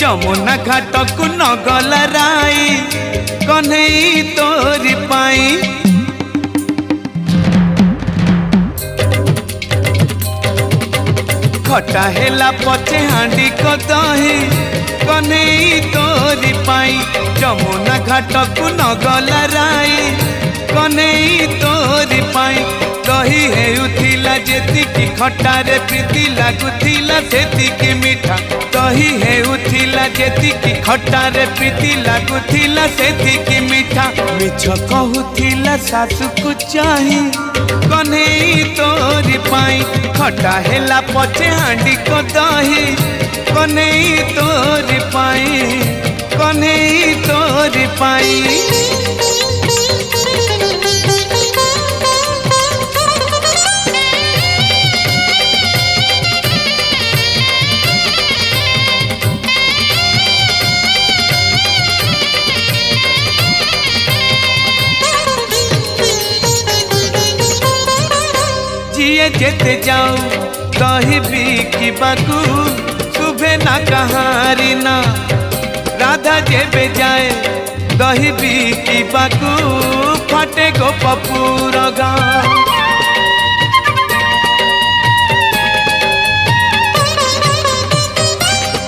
जमुना घाट को नगल राई कन्हई तोरी पाई खटा हेला पचे हांडी को दही कन्हई तोरी पाई जमुना घाट को नगल राई कन्हई तोरी पाई दही हेउथिला जेतिकी खटारे प्रीति लागुथिला सेतिकी मिठा दही हेउथिला जेतिकी खटारे प्रीति लागुथिला सेतिकी मिठा मिछ कहूथिला सासु को चाही कन्हई तोरी पाई खटा हेला पचे हांडी को दही कन्हई तोरी पाई कन्हई तोरी पाई जेते जाऊ दही बिकिबाकू शुभे ना कहारी ना राधा जेबे जाए दही बिकिबाकू फटे गो पपुर गाँ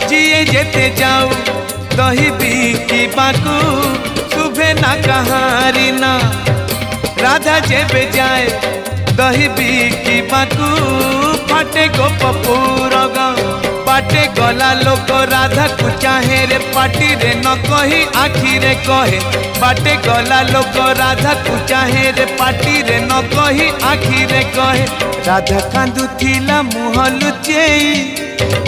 जिए जेते जाऊ दही बिकिबाकू शुभे ना कहारी ना राधा जेबे जाए दही बिकिबाकू फाटे गो पपुर बाटे गला लोक राधा को चाहे रे पाटी रे न कही आखि रे कहे बाटे गला लोक राधा को चाहे रे पाटी रे न कही आखि रे कहे राधा कांदुथिला मुह लुचेई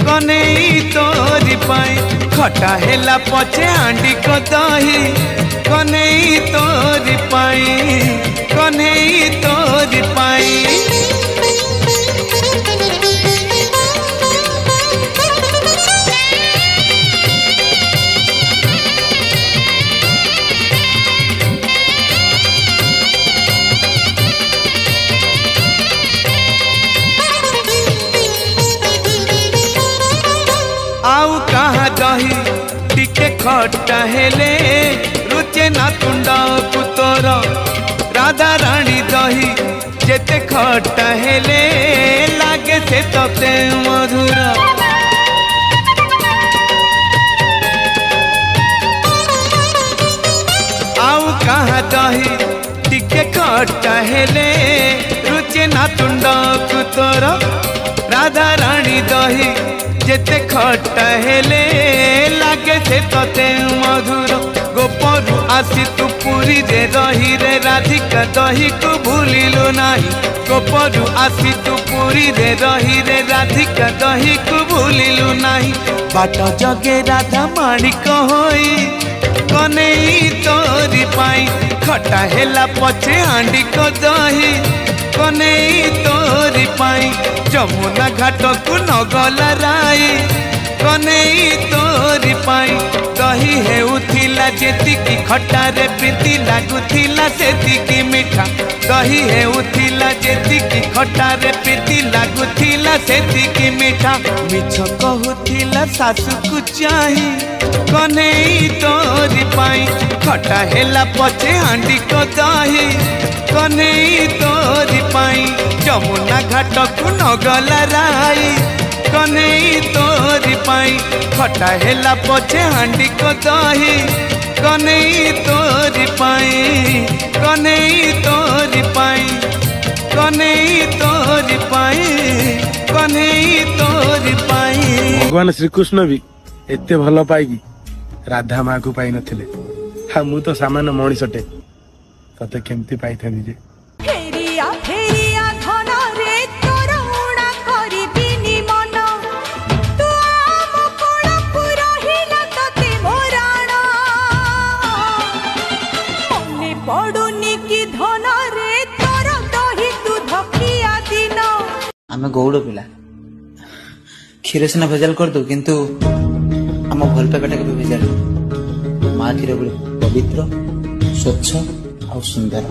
कन्हई तोरी पाई खटा हेला पछे हांडी को दही कन्हई तोरी पाई कन्हई तोरी पाई आउ कहाँ दही टिके खट्टा हेले रुचे ना तुंडा पुतोर राधा रानी दही जेते खट्टा हेले लागे से तते मधुर आउ कहाँ दही टिके खट्टा हेले रुचे ना तुंडा पुतोर राधा रानी दही जेते खट्टा हेले लागे से तते मधुर गोपरु आसी तू पुरी रे रही रे राधिका दही को भूलिलु नाही गोपरु आसी तू पुरी रे रही रे राधिका दही को भूलिलु नाही बाट जगे राधा माणिक होई कन्हई तोरी पाई खटा हेला पछे हांडी को दही कन्हई तोरी पाई जमुना घाट को नगल राई कन्हई तोरी पाई दही हेउथिला जेतिकी खटारे प्रीति लागुथिला सेतिकी मिठा दही हेउथिला जेतिकी खटारे प्रीति लागुथिला सेतिकी मिठा मिछ कहूथिला सासु को चाही कन्हई तोरी पाई खटा हेला पछे हांडी को दही कन्हई तोरी पाई जमुना घाट को नगल राई कन्हई तोरी पाई खटा हेला पछे हांडी को दही कन्हई तोरी पाई कन्हई तोरी पाई कन्हई तोरी पाई कन्हई तोरी पाई भगवान श्रीकृष्ण भी एते भल पाई राधा माँ को पाई नथिले हा मु तो सामान्य मଣିଷଟେ तते केमती पाई थी जे फेरिया फेरिया धन रे तोर उड़ा करिबिनी मन तू आम कोण पुरहिला तते मोराण मने पडुनी की धन रे तोर दही दूध पिया दिन आमे गौड़ पिला क्षीर सिना भेजाल कर दो किंतु आम भल पाइबाटा के भेजाल माँ क्षीर पवित्र स्वच्छ और सुंदर।